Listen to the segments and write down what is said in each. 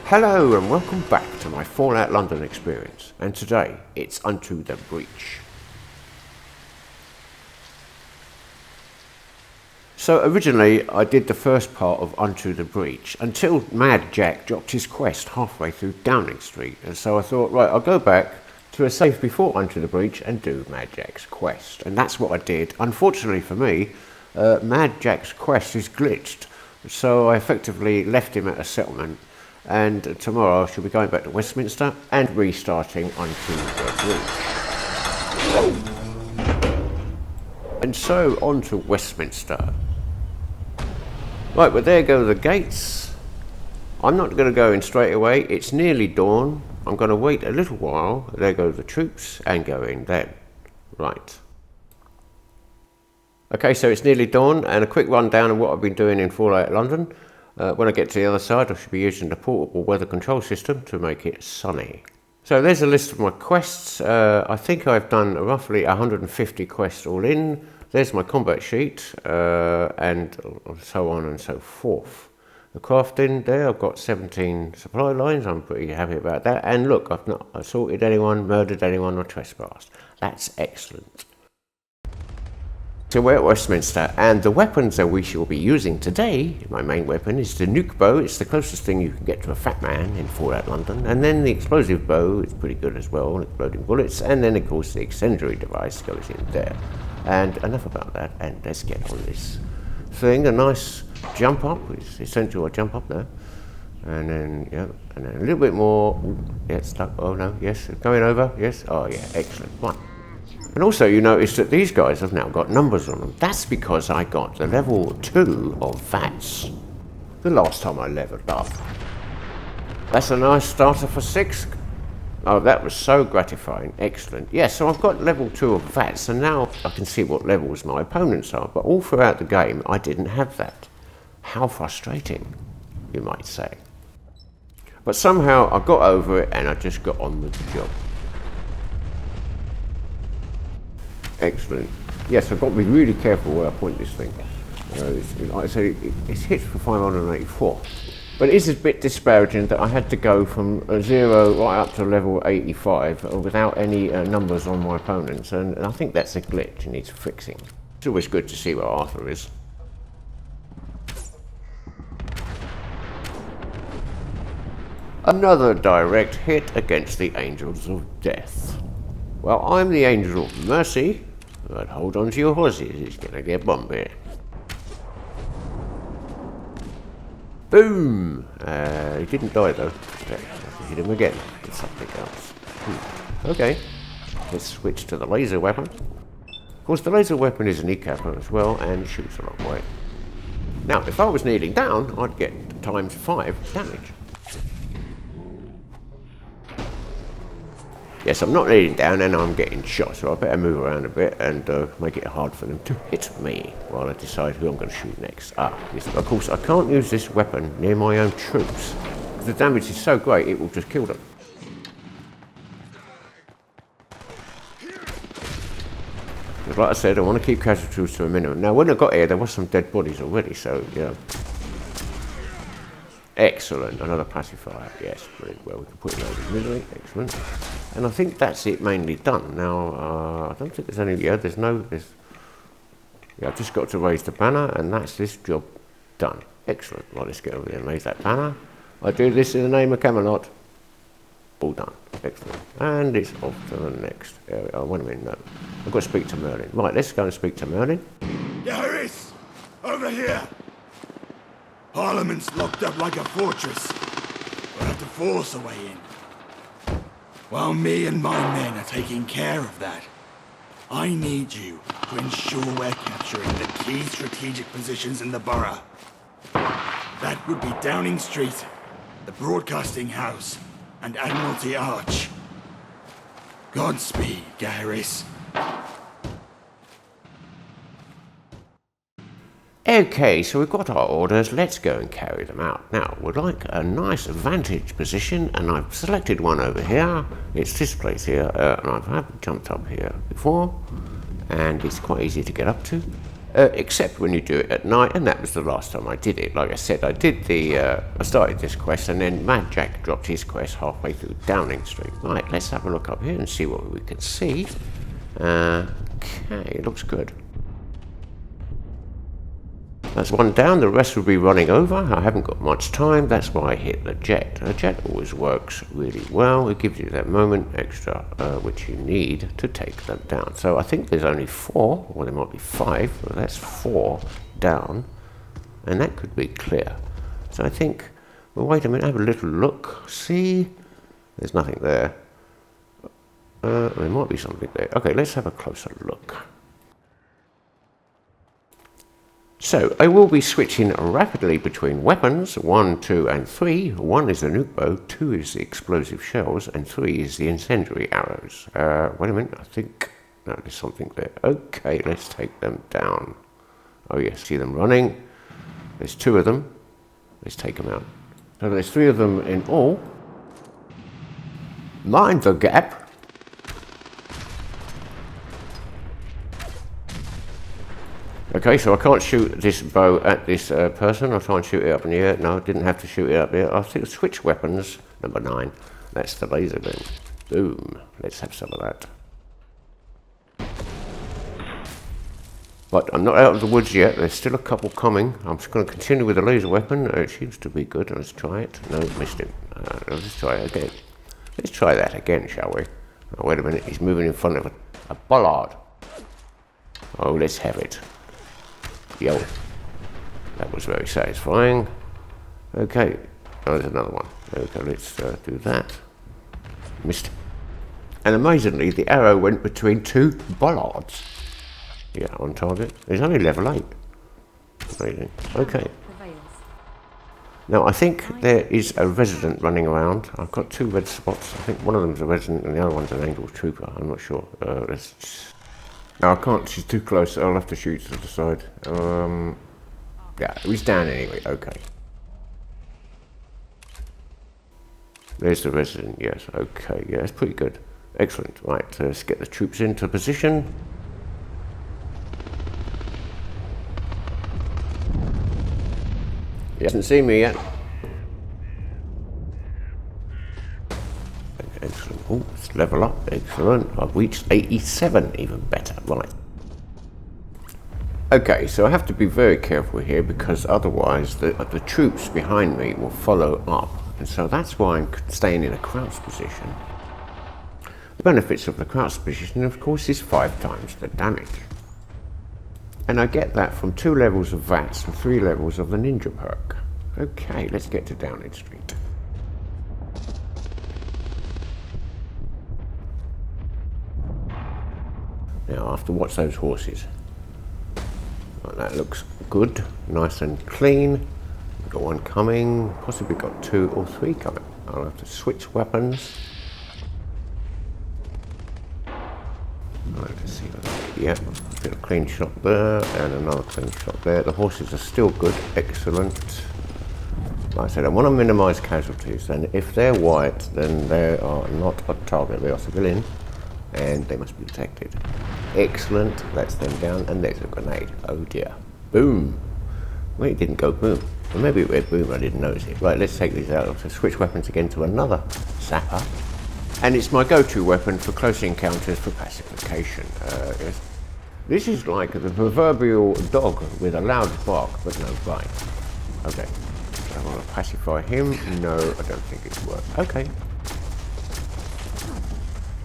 Hello and welcome back to my Fallout London experience, and today it's Unto the Breach. So originally I did the first part of Unto the Breach until Mad Jack dropped his quest halfway through Downing Street, and so I thought, right, I'll go back to a safe before Unto the Breach and do Mad Jack's quest, and that's what I did. Unfortunately for me, Mad Jack's quest is glitched, so I effectively left him at a settlement. And tomorrow I shall be going back to Westminster and restarting Unto the Breach. And so on to Westminster. Right, well there go the gates. I'm not going to go in straight away, it's nearly dawn. I'm going to wait a little while, there go the troops, and go in then. Right. Okay, so it's nearly dawn, and a quick rundown of what I've been doing in Fallout London. When I get to the other side, I should be using the portable weather control system to make it sunny. So there's a list of my quests. I think I've done roughly 150 quests all in. There's my combat sheet, and so on and so forth. The crafting there, I've got 17 supply lines. I'm pretty happy about that. And look, I've not assaulted anyone, murdered anyone, or trespassed. That's excellent. So we're at Westminster, and the weapons that we shall be using today, my main weapon is the nuke bow. It's the closest thing you can get to a fat man in Fallout London, and then the explosive bow is pretty good as well, exploding bullets, and then of course the incendiary device goes in there. And enough about that, and let's get on this thing. A nice jump up, it's essential I jump up there, and then, yeah, and then a little bit more. Ooh, yeah, it's stuck. Oh no, yes, going over, yes, oh yeah, excellent, one. And also you notice that these guys have now got numbers on them. That's because I got the level 2 of VATS the last time I leveled up. That's a nice starter for 6. Oh, that was so gratifying. Excellent. Yes, so I've got level 2 of VATS, and now I can see what levels my opponents are. But all throughout the game, I didn't have that. How frustrating, you might say. But somehow I got over it, and I just got on with the job. Excellent. Yes, I've got to be really careful where I point this thing. Like I say, it's hit for 584. But it is a bit disparaging that I had to go from 0 right up to level 85 without any numbers on my opponents, and I think that's a glitch and needs fixing. It's always good to see where Arthur is. Another direct hit against the Angels of Death. Well, I'm the Angel of Mercy, but hold on to your horses, it's gonna get bumpy. Boom! He didn't die though. Okay, hit him again with something else. Okay, let's switch to the laser weapon. Of course, the laser weapon is an E-capper as well and shoots a long way. Now, if I was kneeling down, I'd get times 5 damage. Yes, I'm not kneeling down and I'm getting shot, so I better move around a bit and make it hard for them to hit me while I decide who I'm going to shoot next. Yes, of course, I can't use this weapon near my own troops. The damage is so great, it will just kill them. But like I said, I want to keep casualties to a minimum. Now, when I got here, there was some dead bodies already, so, yeah. Excellent, another pacifier, yes, brilliant. Well, we can put it over misery, excellent. And I think that's it mainly done. Now, I don't think there's any, yeah, I've just got to raise the banner, and that's this job done. Excellent, well, let's get over there and raise that banner. I do this in the name of Camelot. All done, excellent. And it's off to the next area. Oh, wait a minute, no. I've got to speak to Merlin. Right, let's go and speak to Merlin. Yaris! Over here! Parliament's locked up like a fortress. We'll have to force a way in. While me and my men are taking care of that, I need you to ensure we're capturing the key strategic positions in the borough. That would be Downing Street, the Broadcasting House, and Admiralty Arch. Godspeed, Garris. Okay, so we've got our orders, let's go and carry them out. Now, we'd like a nice vantage position, and I've selected one over here. It's this place here, and I've jumped up here before, and it's quite easy to get up to. except when you do it at night, and that was the last time I did it. Like I said, I started this quest, and then Mad Jack dropped his quest halfway through Downing Street. Right, let's have a look up here and see what we can see. Okay, looks good. That's one down, the rest will be running over. I haven't got much time, that's why I hit the jet. The jet always works really well. It gives you that moment extra which you need to take them down. So I think there's only 4, or there might be 5, but that's 4 down. And that could be clear. So I think, well, wait a minute, have a little look. See, there's nothing there. There might be something there. Okay, let's have a closer look. So, I will be switching rapidly between weapons, 1, 2 and 3. 1 is the nuke bow, 2 is the explosive shells, and 3 is the incendiary arrows. Wait a minute, I think, no, there's something there. Okay, let's take them down. Oh yes, see them running. There's 2 of them. Let's take them out. So there's 3 of them in all. Mind the gap. Okay, so I can't shoot this bow at this person. I'll try and shoot it up in the air. No, I didn't have to shoot it up there. I'll switch weapons. Number 9. That's the laser gun. Boom. Let's have some of that. But I'm not out of the woods yet. There's still a couple coming. I'm just going to continue with the laser weapon. It seems to be good. Let's try it. No, missed him. Let's try it again. Let's try that again, shall we? Oh, wait a minute. He's moving in front of a bollard. Oh, let's have it. Yo, that was very satisfying. Okay, oh, there's another one. Okay, let's do that. Missed. And amazingly, the arrow went between 2 bollards. Yeah, on target. It's only level 8. Amazing. Okay. Now, I think there is a resident running around. I've got 2 red spots. I think one of them's a resident and the other one's an angel trooper. I'm not sure. No, I can't, she's too close, I'll have to shoot to the side. Yeah, he's down anyway, okay. There's the resident, yes, okay, yeah, that's pretty good. Excellent, right, let's get the troops into position. He hasn't seen me yet. Excellent. Oh, let's level up. Excellent. I've reached 87, even better. Right. Okay, so I have to be very careful here because otherwise the troops behind me will follow up. And so that's why I'm staying in a crouched position. The benefits of the crouched position, of course, is 5 times the damage. And I get that from 2 levels of VATS and 3 levels of the ninja perk. Okay, let's get to Downing Street. Now, I have to watch those horses. Right, that looks good, nice and clean. We've got 1 coming, possibly got 2 or 3 coming. I'll have to switch weapons. Right, let's see. Yeah, a clean shot there, and another clean shot there. The horses are still good, excellent. Like I said, I want to minimise casualties, and if they're white, then they are not a target, they are civilian. And they must be protected. Excellent, that's them down, and there's a grenade. Oh dear. Boom. Well, it didn't go boom. Well, maybe it went boom, I didn't notice it. Right, let's take these out. So switch weapons again to another sapper. And it's my go-to weapon for close encounters for pacification. Yes. This is like the proverbial dog with a loud bark, but no bite. Okay, so I want to pacify him. No, I don't think it's worked. Okay.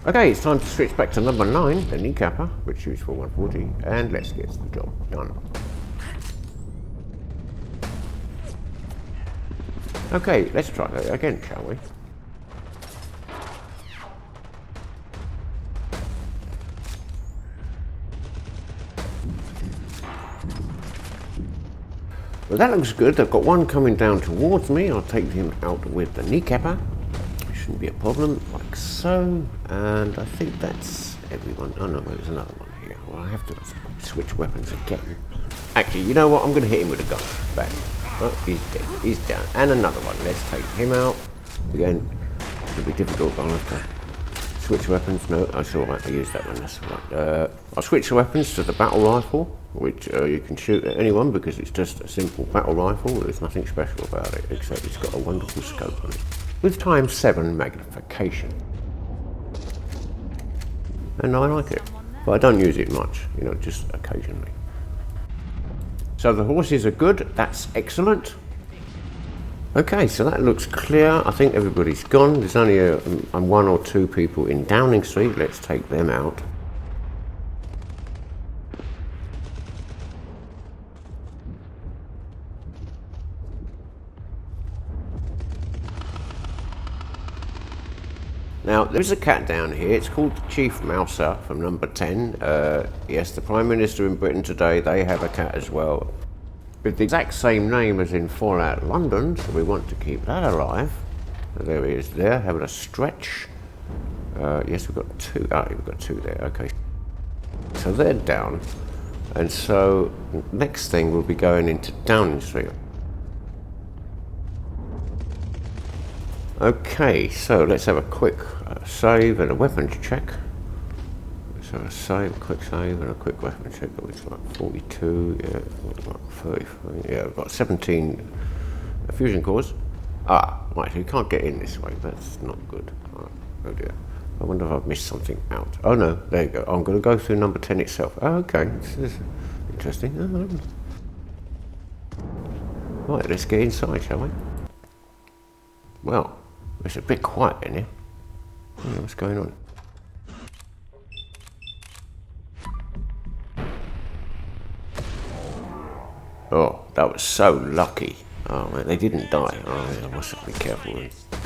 Okay, it's time to switch back to number 9, the kneecapper, which shoots for 140, and let's get the job done. Okay, let's try that again, shall we? Well, that looks good. I've got 1 coming down towards me. I'll take him out with the kneecapper. Shouldn't be a problem, like so. And I think that's everyone. Oh no, there's another one here. Well, I have to switch weapons again. Actually, you know what? I'm going to hit him with a gun. Bang. Oh, he's dead. He's down. And another one. Let's take him out. Again, it'll be difficult, but I'll have to Switch weapons, no, that's alright, I use that one, that's alright. I'll switch the weapons to the battle rifle, which you can shoot at anyone because it's just a simple battle rifle. There's nothing special about it, except it's got a wonderful scope on it. With ×7 magnification. And I like it, but I don't use it much, you know, just occasionally. So the horses are good, that's excellent. Okay, so that looks clear. I think everybody's gone. There's only one or two people in Downing Street. Let's take them out. Now, there's a cat down here. It's called the Chief Mouser from number 10. Yes, the Prime Minister in Britain today, they have a cat as well. With the exact same name as in Fallout London, so we want to keep that alive. So there he is there, having a stretch. Yes, we've got two. Oh, we've got two there, okay. So they're down. And so, next thing we'll be going into Downing Street. Okay, so let's have a quick save and a weapons check. So a save, a quick save and a quick weapon check. It's like 42, yeah, like 33, yeah, I've got 17 fusion cores. Ah, right, so you can't get in this way, that's not good. Right, oh dear. I wonder if I've missed something out. Oh no, there you go. I'm going to go through number 10 itself. Oh, okay, this is interesting. Right, let's get inside, shall we? Well, it's a bit quiet in here. I don't know what's going on. Oh, that was so lucky. Oh man, they didn't die. Oh yeah, I must be careful.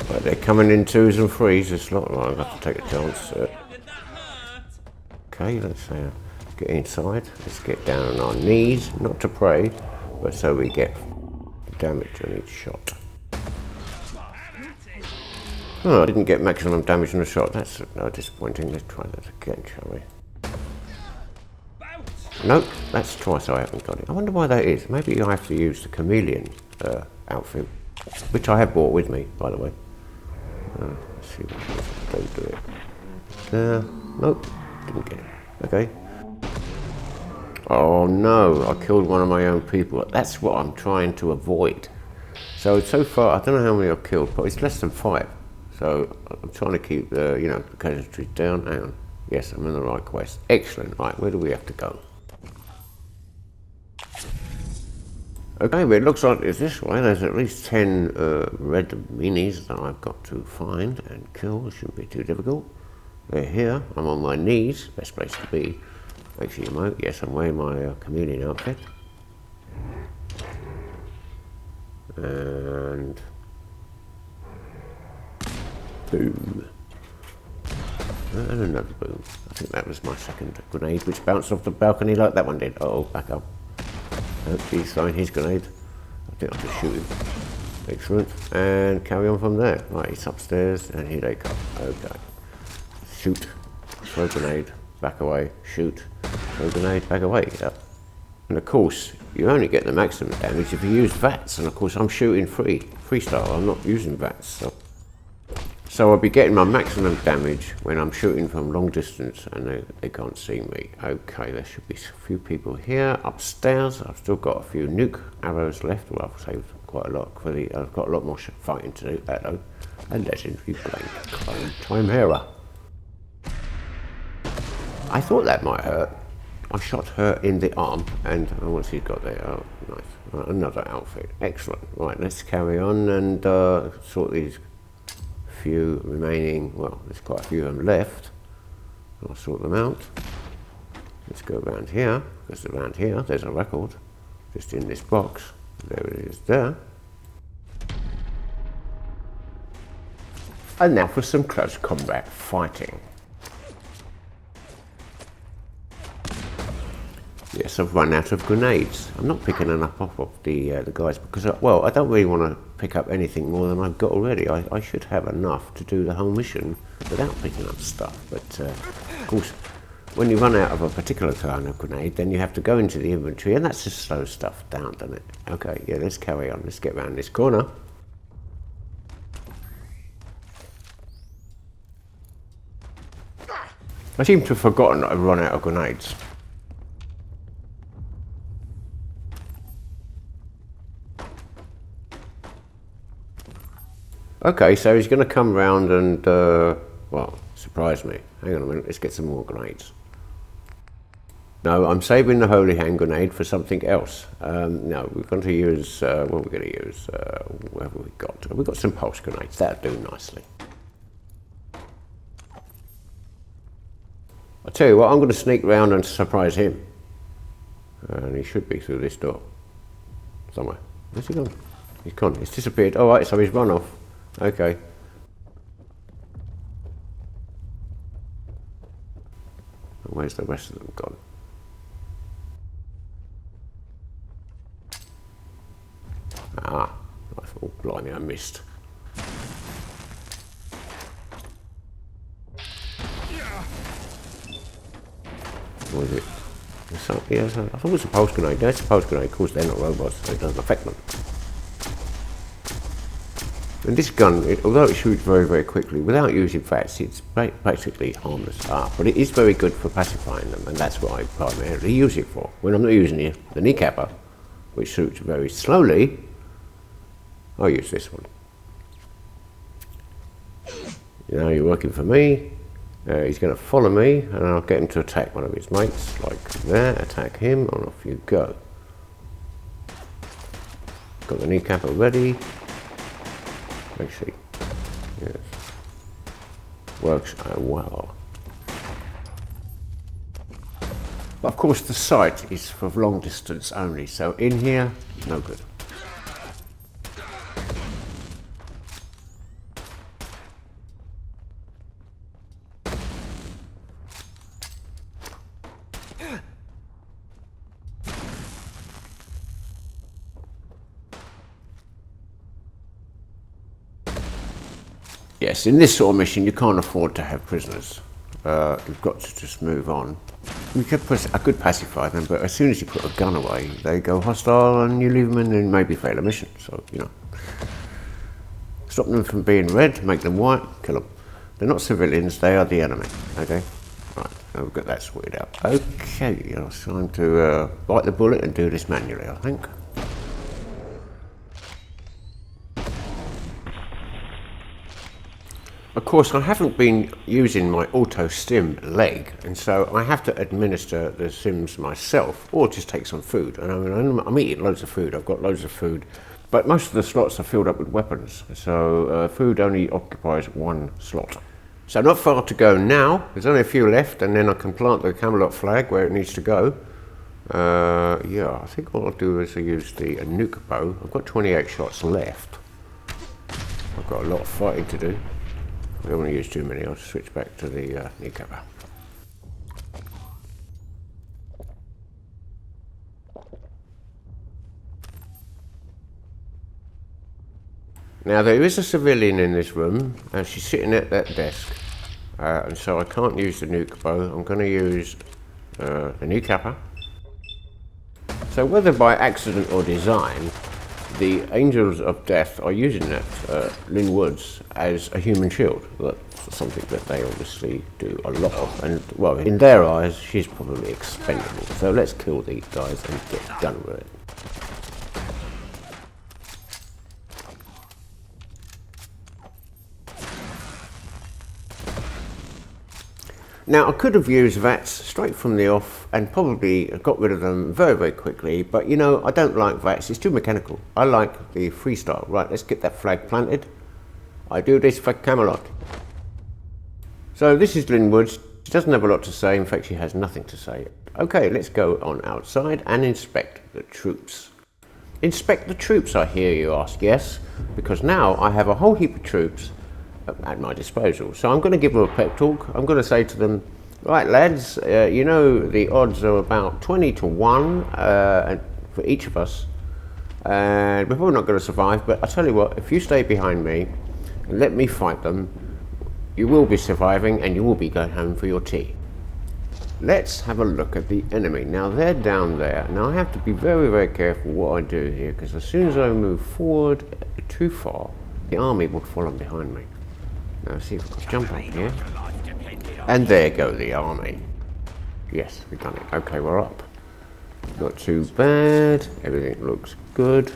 But they're coming in 2s and 3s. It's not right. I'll have to take a chance. Okay, let's get inside. Let's get down on our knees, not to pray, but so we get damage on each shot. Oh, I didn't get maximum damage on a shot. That's disappointing. Let's try that again, shall we? Nope, that's twice I haven't got it. I wonder why that is. Maybe I have to use the chameleon outfit, which I have brought with me, by the way. Let's see what I do it. Nope, didn't get it. Okay. Oh no, I killed one of my own people. That's what I'm trying to avoid. So far, I don't know how many I've killed, but it's less than 5. So I'm trying to keep the, the casualties down. Hang on. Yes, I'm in the right quest. Excellent. Right, where do we have to go? Okay, but it looks like it's this way. There's at least 10 red minis that I've got to find and kill. It shouldn't be too difficult. They're here. I'm on my knees. Best place to be. Actually, yes, I'm wearing my chameleon outfit. And boom. And another boom. I think that was my second grenade, which bounced off the balcony like that one did. Oh, back up. He's throwing his grenade. I think I'll just shoot him. Excellent. And carry on from there. Right, he's upstairs, and here they come. Okay. Shoot. Throw grenade. Back away. Shoot. Throw grenade. Back away. Yep. And of course, you only get the maximum damage if you use VATS. And of course, I'm shooting freestyle. I'm not using VATS. So I'll be getting my maximum damage when I'm shooting from long distance and they can't see me. Okay, there should be a few people here. Upstairs, I've still got a few nuke arrows left. Well, I've saved quite a lot for I've got a lot more fighting to do. Hello. A legendary blank clone Chimera. I thought that might hurt. I shot her in the arm and once she's got there, oh, nice. Right, another outfit. Excellent. Right, let's carry on and sort these few remaining, well, there's quite a few of them left. I'll sort them out. Let's go around here, because around here there's a record, just in this box. There it is there. And now for some close combat fighting. Yes, I've run out of grenades. I'm not picking enough off of the guys because, I don't really want to pick up anything more than I've got already. I should have enough to do the whole mission without picking up stuff. But, of course, when you run out of a particular kind of grenade, then you have to go into the inventory, and that just slows stuff down, doesn't it? Okay, yeah, let's carry on. Let's get around this corner. I seem to have forgotten that I've run out of grenades. Okay, so he's going to come round and, well, surprise me. Hang on a minute, let's get some more grenades. No, I'm saving the holy hand grenade for something else. No, we're going to use, what are we going to use? What have we got? We've got some pulse grenades, that'll do nicely. I'll tell you what, I'm going to sneak round and surprise him. And he should be through this door. Somewhere. Where's he gone? He's gone, he's disappeared. Alright, so he's run off. Okay. Where's the rest of them gone? Ah, I thought, blimey, I missed. What is it? Yeah, I thought it was a pulse grenade. That's a pulse grenade. Of course, they're not robots, so it doesn't affect them. And this gun, although it shoots very, very quickly, without using VATS, it's basically harmless. But it is very good for pacifying them, and that's what I primarily use it for. When I'm not using the kneecapper, which shoots very slowly, I'll use this one. Now you're working for me. He's going to follow me, and I'll get him to attack one of his mates, like that. Attack him, and off you go. Got the kneecapper ready. Actually, yes, works well. But of course, the sight is for long distance only, so in here, no good. Yes, in this sort of mission, you can't afford to have prisoners. You've got to just move on. I could pacify them, but as soon as you put a gun away, they go hostile and you leave them in and maybe fail a mission. So, you know. Stop them from being red, make them white, kill them. They're not civilians, they are the enemy. Okay? Right, so we've got that sorted out. Okay, it's time to bite the bullet and do this manually, I think. Of course, I haven't been using my auto stim leg, and so I have to administer the sims myself, or just take some food. And I mean, I'm eating loads of food. I've got loads of food, but most of the slots are filled up with weapons, so food only occupies one slot. So not far to go now. There's only a few left, and then I can plant the Camelot flag where it needs to go. Yeah, I think what I'll do is I'll use the nuke bow. I've got 28 shots left. I've got a lot of fighting to do. I don't want to use too many. I'll switch back to the kneecapper. Now there is a civilian in this room, and she's sitting at that desk, and so I can't use the nuke bow. I'm going to use the kneecapper. So whether by accident or design, the Angels of Death are using that Lynn Woods as a human shield. That's something that they obviously do a lot of, and well, in their eyes, she's probably expendable. So let's kill these guys and get done with it. Now, I could have used VATS straight from the off and probably got rid of them very, very quickly, but you know, I don't like VATS, it's too mechanical. I like the freestyle. Right, let's get that flag planted. I do this for Camelot. So this is Lynn Woods. She doesn't have a lot to say, in fact she has nothing to say. Okay, let's go on outside and inspect the troops. Inspect the troops, I hear you ask. Yes, because now I have a whole heap of troops at my disposal. So I'm going to give them a pep talk. I'm going to say to them, right lads, you know the odds are about 20 to 1 for each of us, and we're probably not going to survive, but I'll tell you what, if you stay behind me and let me fight them, you will be surviving and you will be going home for your tea. Let's have a look at the enemy. Now they're down there. Now I have to be very, very careful what I do here, because as soon as I move forward too far, the army will follow behind me. Now see if I can jump up here. And there go the army. Yes, we've done it. Okay, we're up. Not too bad. Everything looks good.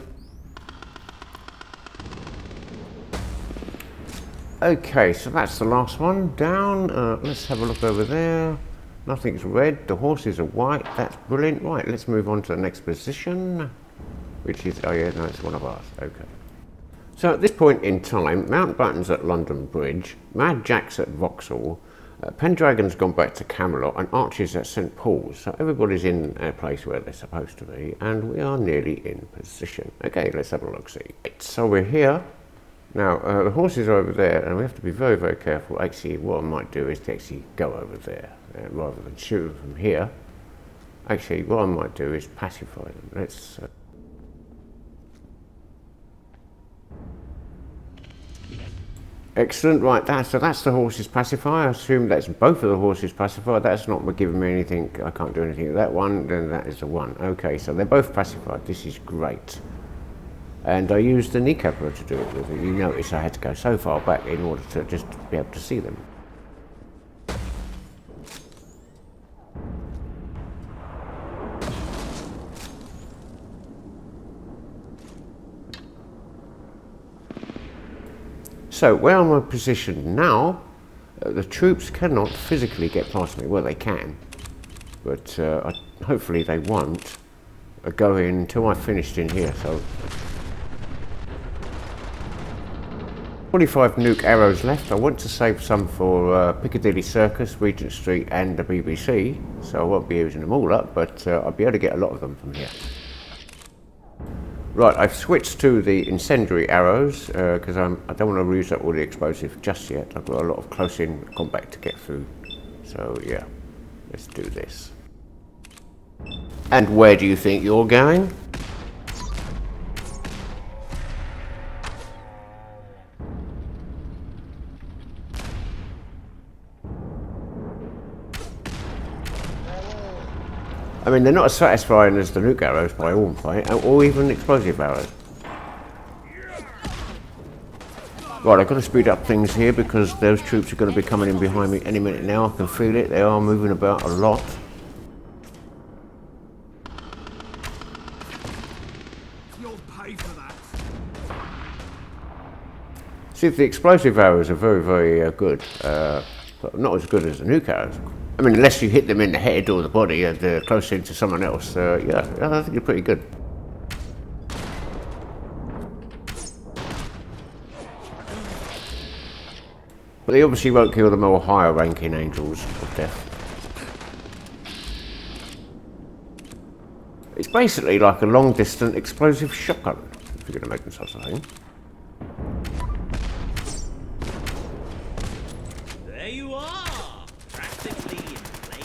Okay, so that's the last one down. Let's have a look over there. Nothing's red. The horses are white. That's brilliant. Right, let's move on to the next position, which is, oh yeah, no, it's one of ours. Okay. So at this point in time, Mountbatten's at London Bridge, Mad Jack's at Vauxhall, Pendragon's gone back to Camelot, and Archer's at St Paul's. So everybody's in a place where they're supposed to be, and we are nearly in position. Okay, let's have a look-see. Right, so we're here. Now, the horses are over there, and we have to be very, very careful. Actually, what I might do is to actually go over there, rather than shoot them from here. Actually, what I might do is pacify them. Let's... Excellent, right, so that's the horses pacify. I assume that's both of the horses pacify. That's not giving me anything, I can't do anything with that one, then that is the one. Okay, so they're both pacified, this is great. And I used the kneecapper to do it with it. You notice I had to go so far back in order to just be able to see them. So where am I positioned now? The troops cannot physically get past me. Well, they can, but hopefully they won't go in until I finished in here. So 45 nuke arrows left. I want to save some for Piccadilly Circus, Regent Street and the BBC, so I won't be using them all up, but I'll be able to get a lot of them from here. Right, I've switched to the incendiary arrows because I don't want to use up all the explosive just yet. I've got a lot of close-in combat to get through, so yeah, let's do this. And where do you think you're going? I mean, they're not as satisfying as the nuke arrows by all point, or even explosive arrows. Right, I've got to speed up things here because those troops are going to be coming in behind me any minute now. I can feel it, they are moving about a lot. You'll pay for that. See, the explosive arrows are very, very good, but not as good as the nuke arrows. I mean, unless you hit them in the head or the body and they're close in to someone else, yeah, I think you're pretty good. But they obviously won't kill the more higher ranking angels of death. It's basically like a long distance explosive shotgun, if you're going to make them such a thing. There you are! Practically in flames.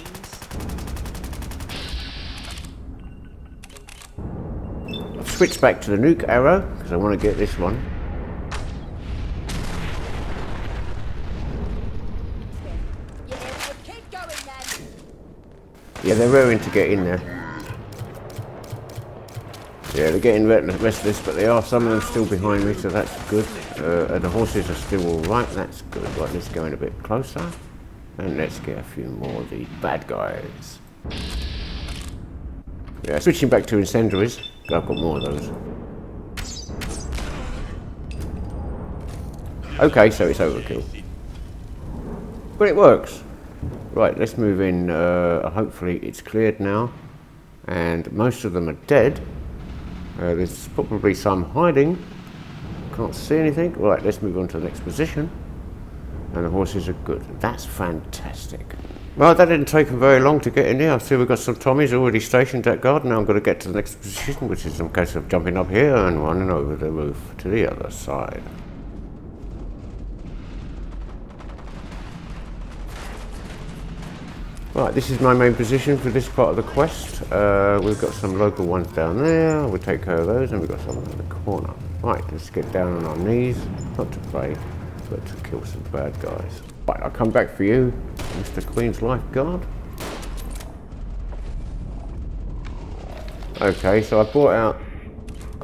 I've switched back to the nuke arrow because I want to get this one. Yeah, they're raring to get in there. Yeah, they're getting restless, but they are, some of them still behind me, so that's good. And the horses are still alright, that's good. Right, let's go in a bit closer. And let's get a few more of the bad guys. Yeah, switching back to incendiaries. I've got more of those. Okay, so it's overkill. But it works. Right, let's move in. Hopefully it's cleared now. And most of them are dead. There's probably some hiding. Can't see anything. Right, let's move on to the next position. And the horses are good. That's fantastic. Well, that didn't take them very long to get in here. I see we've got some Tommies already stationed at guard. Now I'm going to get to the next position, which is in case of jumping up here and running over the roof to the other side. Right, this is my main position for this part of the quest. We've got some local ones down there. We'll take care of those, and we've got some in the corner. Right, let's get down on our knees, not to pray, but to kill some bad guys. Right, I'll come back for you, Mr. Queen's Life Guard. Okay, so I brought out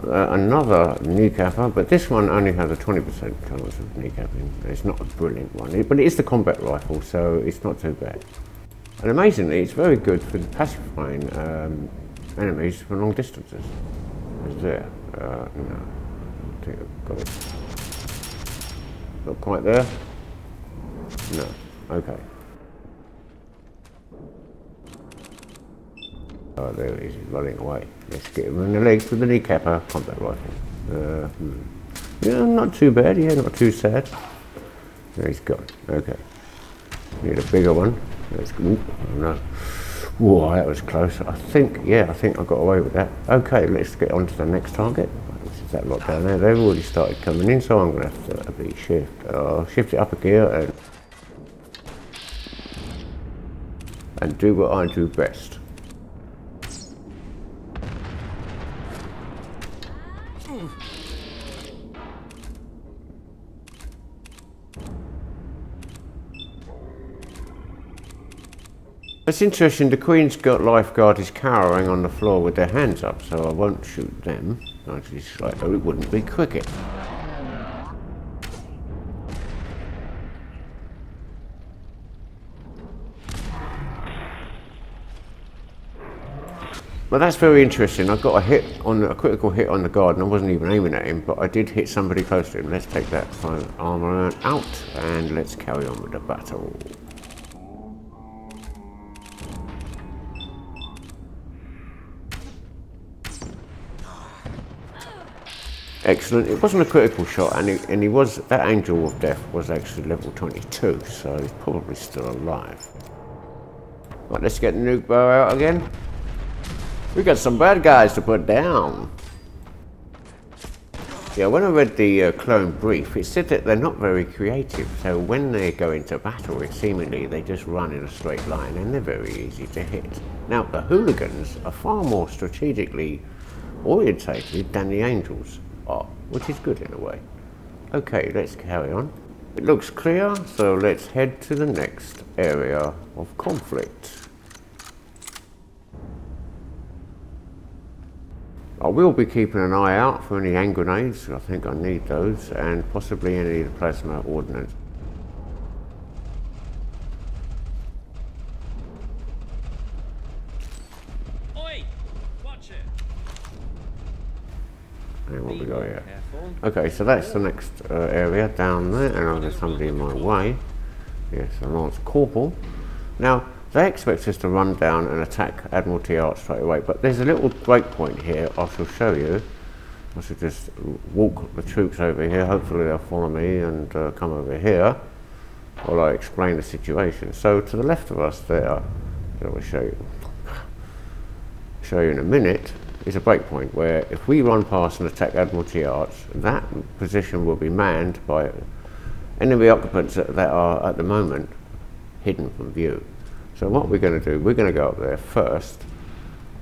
another kneecapper, but this one only has a 20% chance of kneecapping. It's not a brilliant one, but it is the combat rifle, so it's not too bad. And amazingly, it's very good for pacifying enemies for long distances. Is there? No. I think I've got it. Not quite there? No. Okay. Oh, there he is, he's running away. Let's get him in the legs with the kneecapper combat rifle. Yeah, not too bad, yeah, not too sad. There he's gone. Okay. Need a bigger one. Let's go. Oh no. Whoa, that was close. I think I got away with that. Okay, let's get on to the next target. Which is that lot down there. They've already started coming in, so I'm going to have to be shift it up a gear and do what I do best. It's interesting, the Queen's lifeguard is cowering on the floor with their hands up, so I won't shoot them. Actually, it's like, oh, it wouldn't be cricket. Well, that's very interesting. I got a critical hit on the guard, and I wasn't even aiming at him, but I did hit somebody close to him. Let's take that armor out, and let's carry on with the battle. Excellent. It wasn't a critical shot, and that Angel of Death was actually level 22, so he's probably still alive. Right, let's get the nuke bow out again. We got some bad guys to put down. Yeah, when I read the clone brief, it said that they're not very creative, so when they go into battle, seemingly they just run in a straight line, and they're very easy to hit. Now, the hooligans are far more strategically orientated than the angels are, which is good in a way. Okay, let's carry on. It looks clear, so let's head to the next area of conflict. I will be keeping an eye out for any hand grenades. I think I need those, and possibly any of the plasma ordnance. Oi! Watch it. And what we got here? Okay, so that's the next area down there, and there's somebody in my way. Yes, a Lance Corporal. Now, they expect us to run down and attack Admiralty Arch straight away, but there's a little breakpoint here I shall show you. I should just walk the troops over here. Hopefully they'll follow me and come over here while I explain the situation. So to the left of us there, I will show you in a minute, is a breakpoint where if we run past and attack Admiralty Arch, that position will be manned by enemy occupants that are at the moment hidden from view. So what we're going to do, we're going to go up there first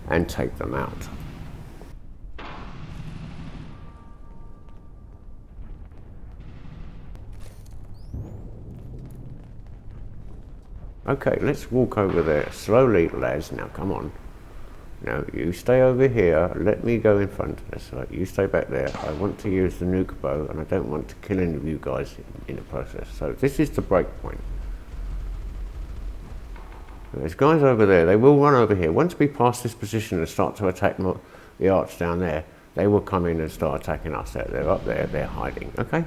and take them out. Okay, let's walk over there slowly, lads. Now, come on. Now, you stay over here. Let me go in front. That's right. You stay back there. I want to use the nuke bow, and I don't want to kill any of you guys in the process. So this is the break point. There's guys over there. They will run over here. Once we pass this position and start to attack the arch down there, they will come in and start attacking us. They're up there. They're hiding. Okay?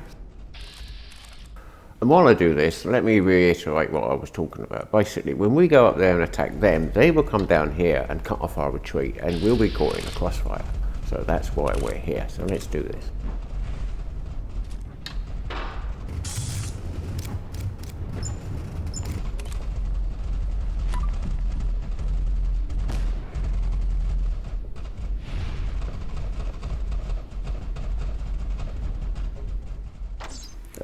And while I do this, let me reiterate what I was talking about. Basically, when we go up there and attack them, they will come down here and cut off our retreat, and we'll be caught in a crossfire. So that's why we're here. So let's do this.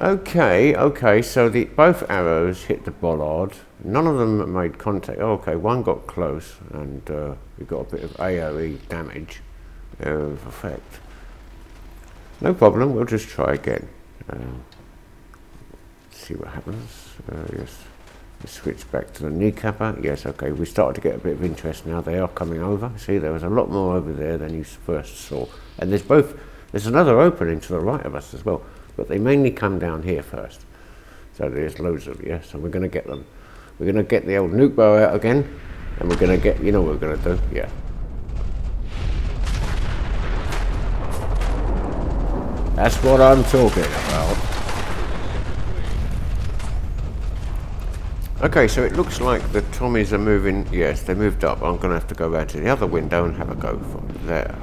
Okay, so both arrows hit the bollard. None of them made contact. Oh, okay, one got close, and we got a bit of AoE damage of effect. No problem, we'll just try again. See what happens. Yes. Let's switch back to the kneecapper. Yes, okay, we started to get a bit of interest now. They are coming over. See, there was a lot more over there than you first saw. And there's another opening to the right of us as well, but they mainly come down here first. So there's loads of you, so we're going to get them. We're going to get the old nuke bow out again, and we're going to get, you know what we're going to do? Yeah. That's what I'm talking about. Okay, so it looks like the Tommies are moving. Yes, they moved up. I'm going to have to go back to the other window and have a go from there.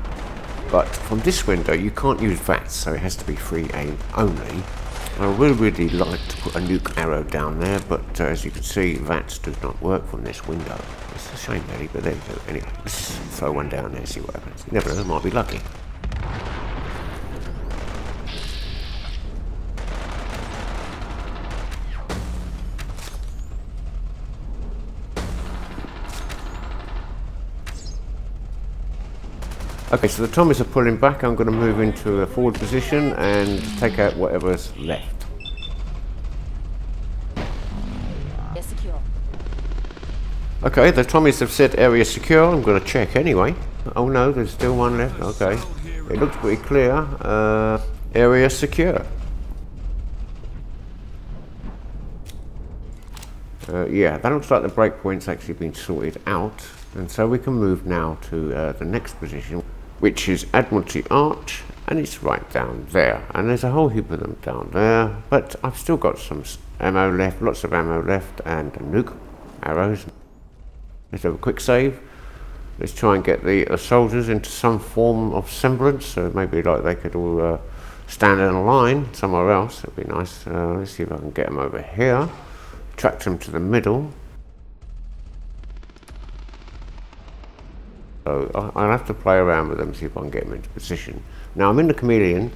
But from this window, you can't use VATS, so it has to be free aim only. I would really like to put a nuke arrow down there, but as you can see, VATS does not work from this window. It's a shame, really, but there you go. Anyway, let's just throw one down there, see what happens. You never know, might be lucky. Okay, so the Tommies are pulling back. I'm going to move into a forward position and take out whatever's left. Secure. Okay, the Tommies have said area secure. I'm going to check anyway. Oh no, there's still one left. Okay, it looks pretty clear. Area secure. Yeah, that looks like the breakpoint's actually been sorted out. And so we can move now to the next position, which is Admiralty Arch, and it's right down there. And there's a whole heap of them down there, but I've still got some ammo left, lots of ammo left, and nuke arrows. Let's have a quick save. Let's try and get the soldiers into some form of semblance, so maybe like they could all stand in a line somewhere else. That'd be nice. Let's see if I can get them over here. Track them to the middle. So I'll have to play around with them, see if I can get them into position. Now I'm in the chameleon,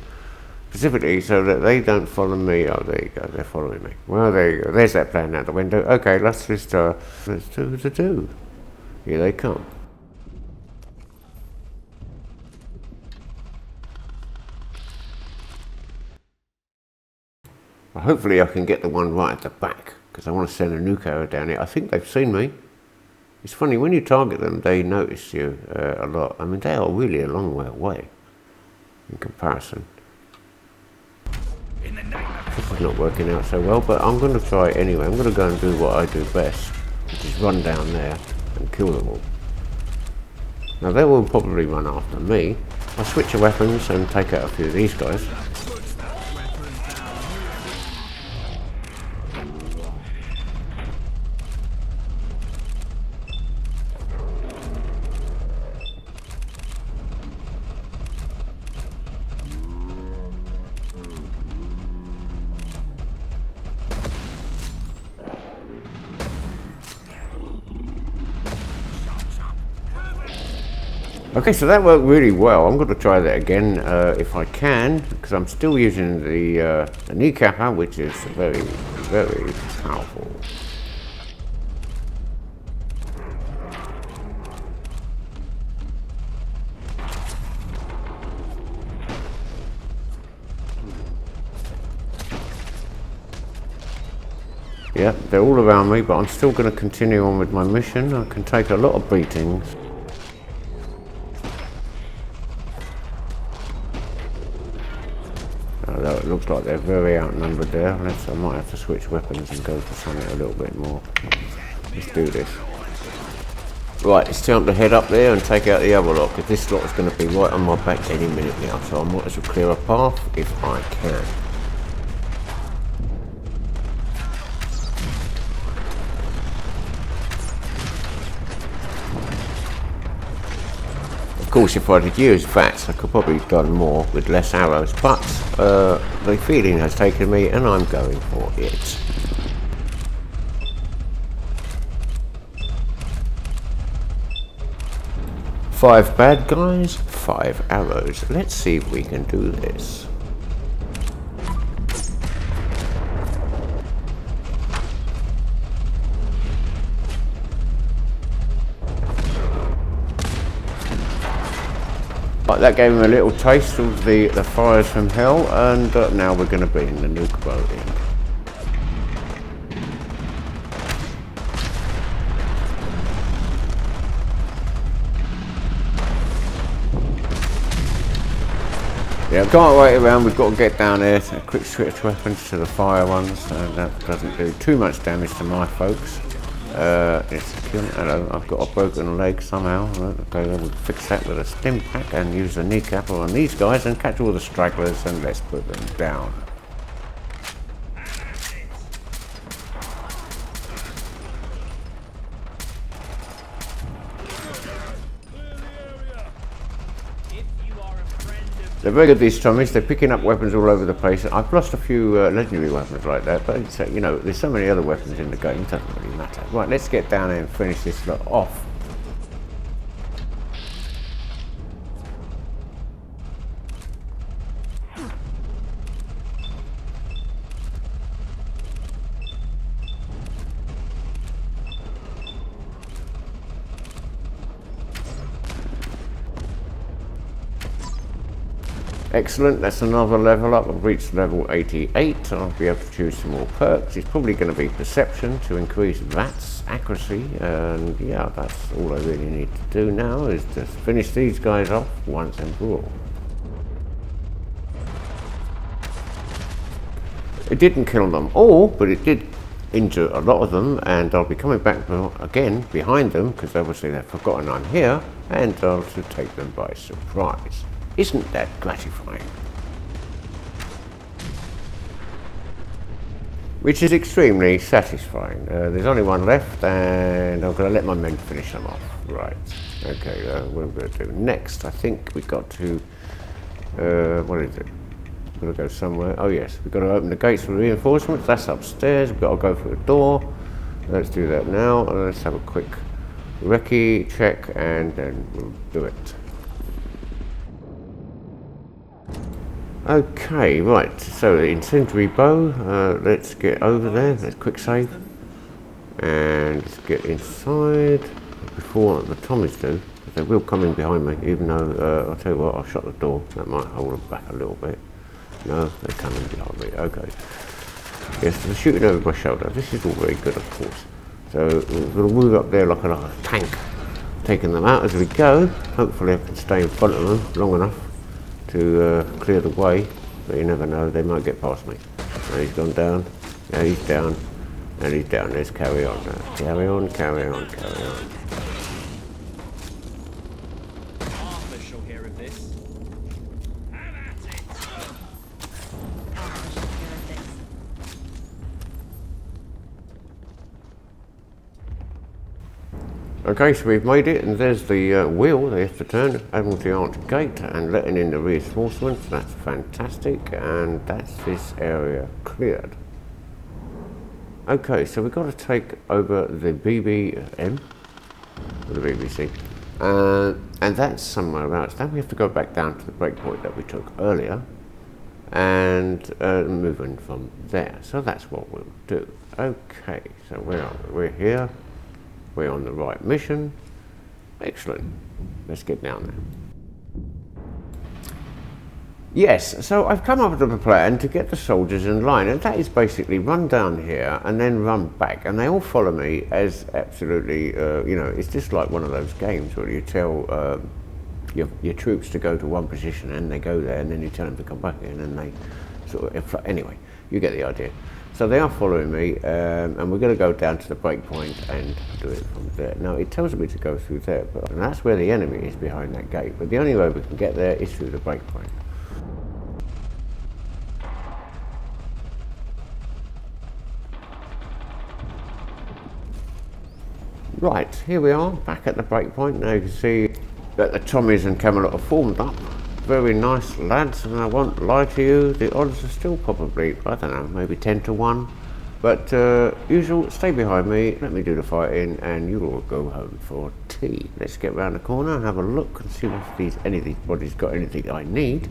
specifically so that they don't follow me. Oh, there you go, they're following me. Well, there you go, there's that plan out the window. Okay, let's do the do. Here they come. Well, hopefully I can get the one right at the back, because I want to send a nuke arrow down here. I think they've seen me. It's funny, when you target them, they notice you a lot. I mean, they are really a long way away in comparison. This is not working out so well, but I'm going to try it anyway. I'm going to go and do what I do best, which is run down there and kill them all. Now, they will probably run after me. I'll switch the weapons and take out a few of these guys. Okay, so that worked really well. I'm going to try that again if I can, because I'm still using the kneecapper, which is very, very powerful. Yeah, they're all around me, but I'm still going to continue on with my mission. I can take a lot of beatings. Although it looks like they're very outnumbered there. I might have to switch weapons and go for something a little bit more. Let's do this. Right, it's time to head up there and take out the other lot, because this lot is going to be right on my back any minute now, so I might as well clear a path if I can. Of course, if I'd used VATS, I could probably have done more with less arrows, but the feeling has taken me and I'm going for it. Five bad guys, 5 arrows. Let's see if we can do this. Right, that gave him a little taste of the fires from hell, and now we're going to be in the nuke boat in. Yeah, can't wait around, we've got to get down there. So a quick switch weapons to the fire ones, and that doesn't do too much damage to my folks. Hello, I've got a broken leg somehow. Right, okay, we'll fix that with a stim pack and use the kneecap on these guys and catch all the stragglers and let's put them down. They're very good, these Tommies. They're picking up weapons all over the place. I've lost a few legendary weapons like that, but it's, you know, there's so many other weapons in the game, it doesn't really matter. Right, let's get down there and finish this lot off. Excellent, that's another level up. I've reached level 88. I'll be able to choose some more perks. It's probably going to be perception to increase VATS accuracy. And yeah, that's all I really need to do now is just finish these guys off once and for all. It didn't kill them all, but it did injure a lot of them. And I'll be coming back again behind them because obviously they've forgotten I'm here. And I'll to take them by surprise. Isn't that gratifying? Which is extremely satisfying. There's only one left and I'm going to let my men finish them off. Right, okay, what am I going to do next? I think we've got to, what is it? We've got to go somewhere. Oh yes, we've got to open the gates for reinforcements. That's upstairs. We've got to go through the door. Let's do that now. Let's have a quick recce check and then we'll do it. Okay, right, so the incendiary bow, let's get over there, let's quick save, and let's get inside before the Tommies do, they will come in behind me, even though, I'll tell you what, I'll shut the door, that might hold them back a little bit. No, they're coming behind me, okay. Yes, they're shooting over my shoulder, this is all very good of course. So we're going to move up there like a tank, taking them out as we go, hopefully I can stay in front of them long enough to clear the way, but you never know, they might get past me. Now he's gone down, now he's down, and he's down. Let's carry on now. Carry on, carry on, carry on. Arthur shall hear of this. Have at it! Okay, so we've made it, and there's the wheel they have to turn, Admiralty Arch Gate, and letting in the reinforcements. That's fantastic, and that's this area cleared. Okay, so we've got to take over the BBM, or the BBC, and that's somewhere else. Then we have to go back down to the breakpoint that we took earlier, and move in from there. So that's what we'll do. Okay, so where are we? We're here. We're on the right mission. Excellent. Let's get down there. Yes, so I've come up with a plan to get the soldiers in line, and that is basically run down here and then run back, and they all follow me as absolutely, you know, it's just like one of those games where you tell your troops to go to one position and they go there, and then you tell them to come back in, and they sort of, anyway, you get the idea. So they are following me, and we're going to go down to the breakpoint and do it from there. Now it tells me to go through there, and that's where the enemy is, behind that gate. But the only way we can get there is through the breakpoint. Right, here we are, back at the breakpoint. Now you can see that the Tommies and Camelot are formed up. Very nice lads, and I won't lie to you, the odds are still probably, I don't know, maybe 10 to 1. But usual, stay behind me, let me do the fighting, and you'll all go home for tea. Let's get round the corner and have a look and see if any of these bodies got anything I need.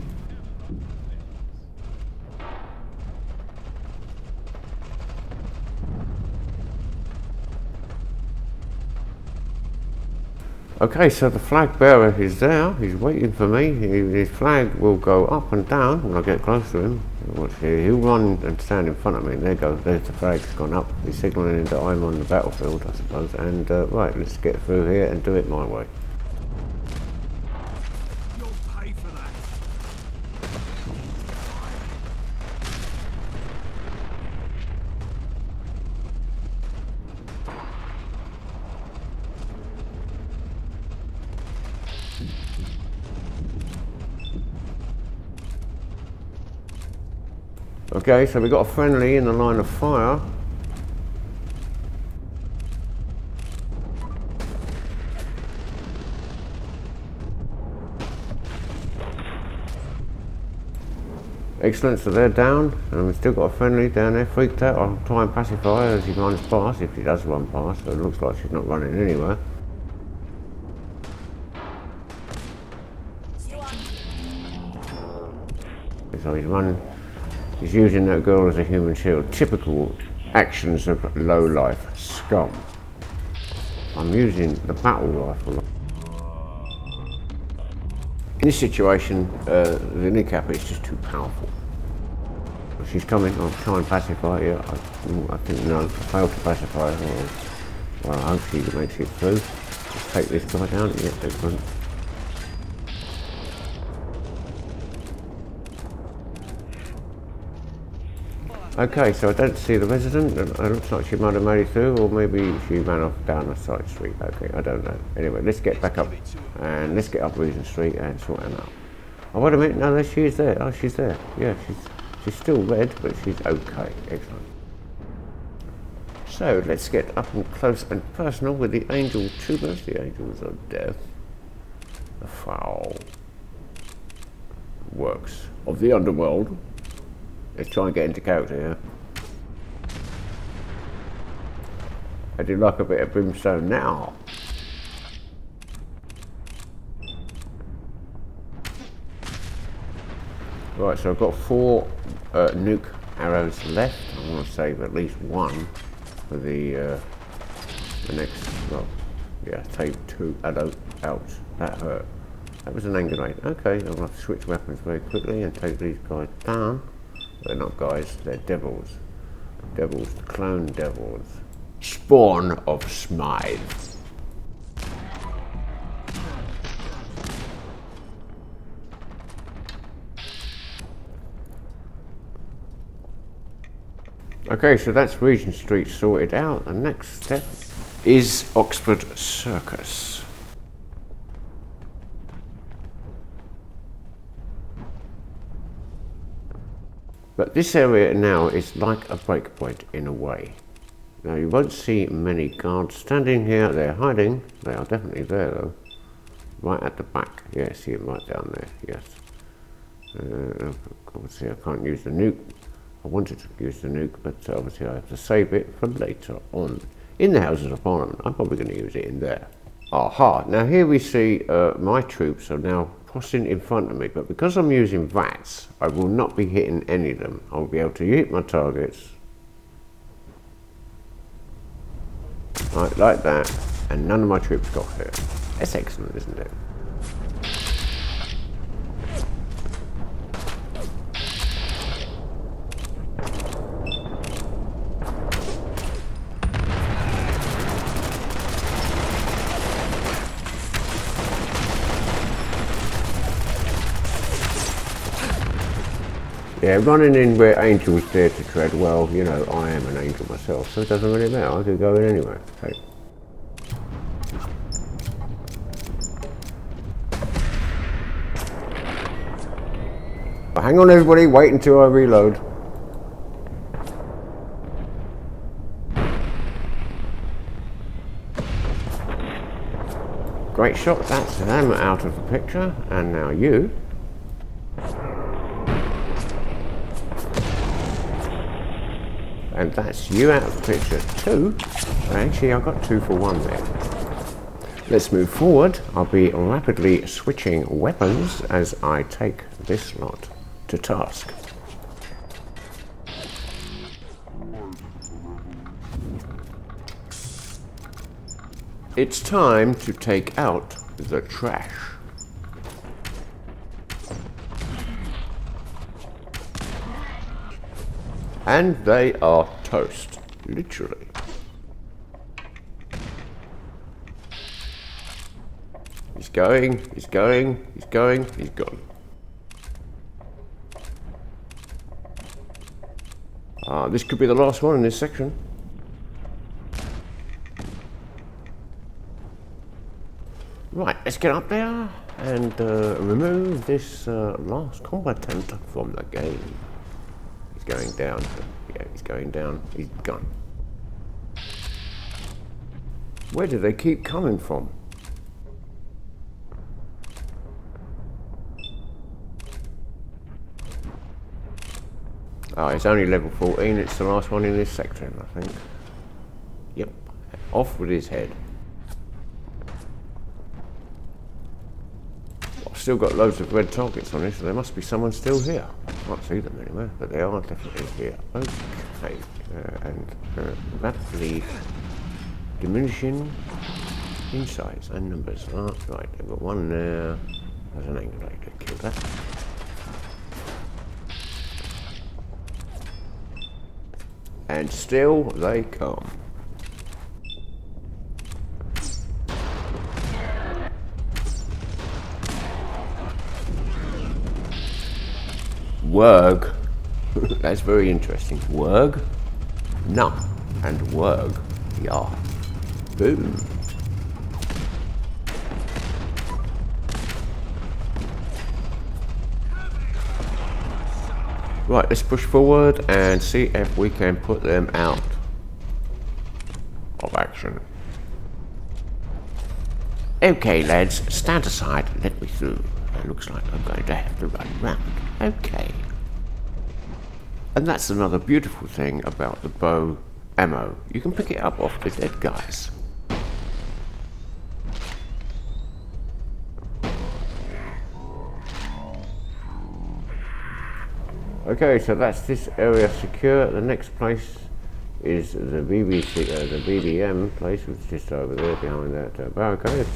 Okay, so the flag bearer is there, he's waiting for me. His flag will go up and down when I get close to him. Watch here, he'll run and stand in front of me, and there goes, there's the flag's gone up. He's signalling that I'm on the battlefield, I suppose. And right, let's get through here and do it my way. You'll pay for that. Okay, so we got a friendly in the line of fire. Excellent, so they're down, and we've still got a friendly down there, freaked out. I'll try and pacify her as he runs past, if he does run past, so it looks like she's not running anywhere. So he's running, he's using that girl as a human shield. Typical actions of low-life scum. I'm using the battle rifle. In this situation, the kneecap is just too powerful. She's coming, I'll try and pacify her. I think no, I failed to pacify her. Well, I hope she makes it through. Let's take this guy down. Yeah, excellent. Okay, so I don't see the resident. It looks like she might have made it through, or maybe she ran off down a side street. Okay, I don't know. Anyway, let's get back up, and let's get up Regent Street and sort her out. Oh, wait a minute, no, there she is there. Oh, she's there. Yeah, she's still red, but she's okay. Excellent. So, let's get up and close and personal with the angel tubers, the angels of death. The foul works of the underworld. Let's try and get into character here. I do like a bit of brimstone now. Right, so I've got 4 nuke arrows left. I want to save at least 1 for the next, well, yeah, save 2. Ouch, that hurt. That was an hand grenade. Okay, I'll have to switch weapons very quickly and take these guys down. They're not guys, they're devils. Devils, clone devils. Spawn of Smythe. Okay, so that's Regent Street sorted out. The next step is Oxford Circus. But this area now is like a breakpoint in a way. Now you won't see many guards standing here, they're hiding. They are definitely there though. Right at the back, yeah, see them right down there, yes. Obviously I can't use the nuke. I wanted to use the nuke, but obviously I have to save it for later on. In the Houses of Parliament, I'm probably going to use it in there. Aha, now here we see my troops are now crossing in front of me, but because I'm using VATS, I will not be hitting any of them. I'll be able to hit my targets. Right, like that, and none of my troops got hurt. That's excellent, isn't it? Yeah, running in where Angel's there to tread, well, you know, I am an angel myself, so it doesn't really matter, I could go in anywhere. Okay. But hang on everybody, wait until I reload. Great shot, that's them out of the picture, and now you. And that's you out of the picture too. Actually, I've got 2 for 1 there. Let's move forward. I'll be rapidly switching weapons as I take this lot to task. It's time to take out the trash. And they are toast, literally. He's going, he's going, he's going, he's gone. This could be the last one in this section. Right, let's get up there and remove this last combatant from the game. He's going down. Yeah, he's going down. He's gone. Where do they keep coming from? Oh, it's only level 14. It's the last one in this section, I think. Yep. Off with his head. I've still got loads of red targets on this, so there must be someone still here. I can't see them anywhere, but they are definitely here. Okay. And rapidly diminishing in size and numbers. Oh, right, they've got one there. There's an angulator. Kill that. And still they come. Wurg. That's very interesting. Wurg? No. And Wurg. Yeah. Boom. Right, let's push forward and see if we can put them out of action. Okay, lads, stand aside, let me through. It looks like I'm going to have to run round. Okay. And that's another beautiful thing about the bow ammo. You can pick it up off the dead guys. Okay, so that's this area secure. The next place is the the BBM place, which is just over there behind that barricade.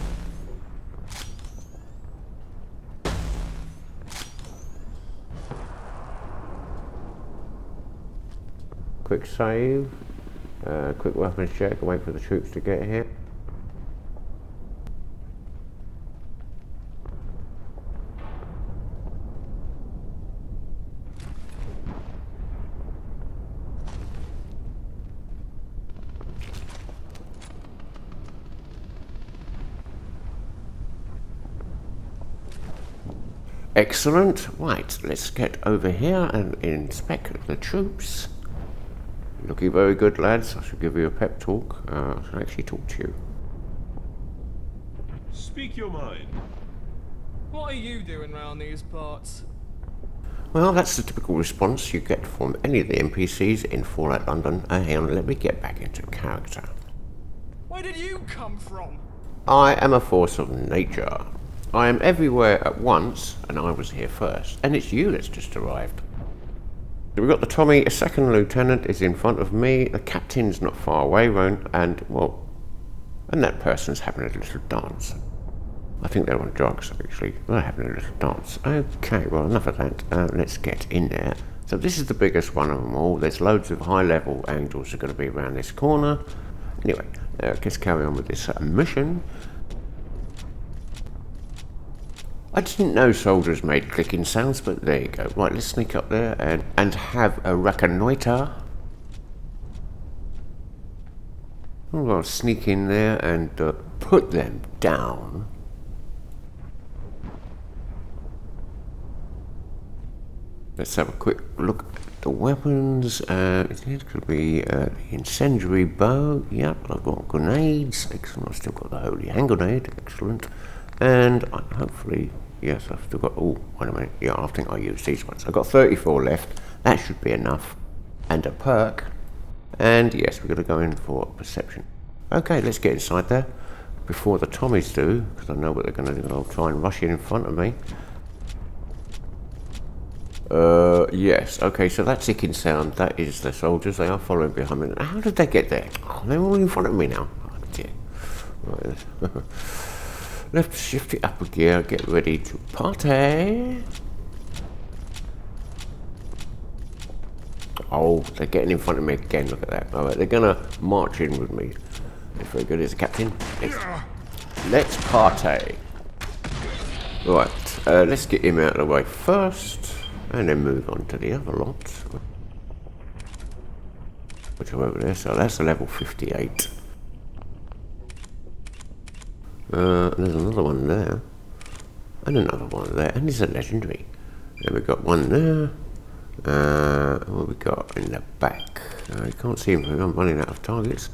Quick save, quick weapons check, wait for the troops to get here. Excellent. Right, let's get over here and inspect the troops. Looking very good, lads. I should give you a pep talk. I should actually talk to you. Speak your mind. What are you doing round these parts? Well, that's the typical response you get from any of the NPCs in Fallout London. Hang on, let me get back into character. Where did you come from? I am a force of nature. I am everywhere at once, and I was here first. And it's you that's just arrived. We've got the Tommy, a second lieutenant is in front of me, the captain's not far away, and, well, and that person's having a little dance. I think they're on drugs, actually. They're having a little dance. Okay, well, enough of that. Let's get in there. So this is the biggest one of them all. There's loads of high-level angels that are going to be around this corner. Anyway, let's carry on with this mission. I didn't know soldiers made clicking sounds, but there you go. Right, let's sneak up there and have a reconnoiter. I'll sneak in there and put them down. Let's have a quick look at the weapons. It could be the incendiary bow. Yep, I've got grenades. Excellent. I've still got the holy hand grenade. Excellent. And hopefully, yes, I've still got. Oh, wait a minute. Yeah, I think I used these ones. I've got 34 left. That should be enough. And a perk. And yes, we're going to go in for perception. Okay, let's get inside there before the Tommies do, because I know what they're going to do. They'll try and rush in front of me. Yes, okay, so that ticking sound, that is the soldiers. They are following behind me. How did they get there? Oh, they're all in front of me now. Oh, dear. Right. Let's shift it up a gear, get ready to party. Oh, they're getting in front of me again, look at that. Alright, they're gonna march in with me. It's very good as a captain. Let's party. Right, let's get him out of the way first. And then move on to the other lot, which are over there. So that's a level 58. There's another one there, and another one there, and there's a legendary. Then we've got one there, What we got in the back? You can't see him. I'm running out of targets.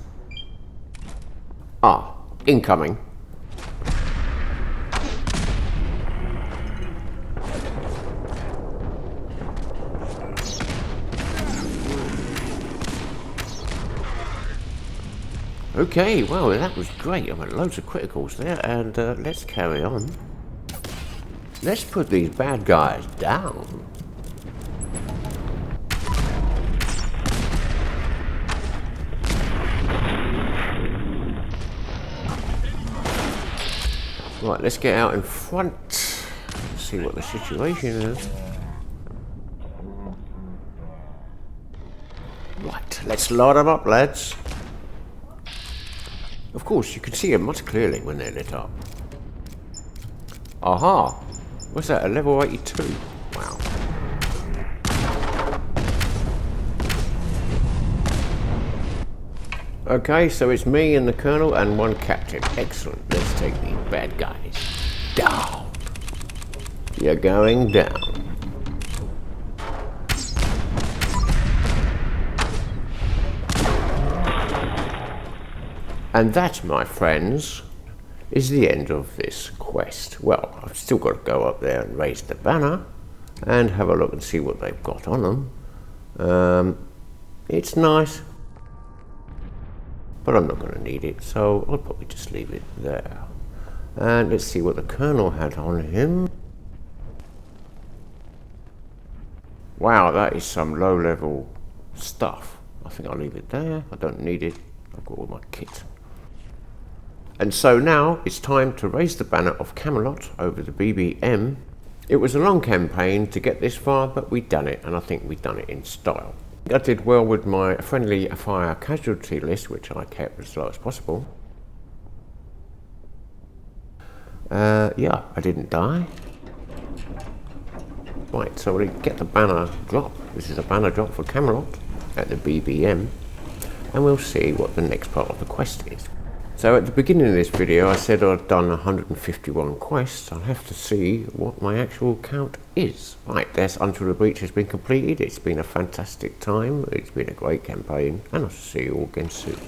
Ah, incoming. Okay, well that was great. I had loads of criticals there, and let's carry on. Let's put these bad guys down. Right, let's get out in front. See what the situation is. Right, let's load them up, lads. Of course, you can see them much clearly when they're lit up. Aha! What's that, a level 82? Wow. Okay, so it's me and the Colonel and one Captain. Excellent. Let's take these bad guys down. You're going down. And that, my friends, is the end of this quest. Well, I've still got to go up there and raise the banner and have a look and see what they've got on them. It's nice, but I'm not going to need it, so I'll probably just leave it there. And let's see what the Colonel had on him. Wow, that is some low-level stuff. I think I'll leave it there. I don't need it. I've got all my kit. And so now it's time to raise the banner of Camelot over the BBM. It was a long campaign to get this far, but we've done it, and I think we've done it in style. I did well with my friendly fire casualty list, which I kept as low as possible. Yeah, I didn't die. Right, so we get the banner drop. This is a banner drop for Camelot at the BBM, and we'll see what the next part of the quest is. So at the beginning of this video I said I'd done 151 quests. I'll have to see what my actual count is. Right, there's Until the Breach has been completed. It's been a fantastic time. It's been a great campaign, and I'll see you all again soon.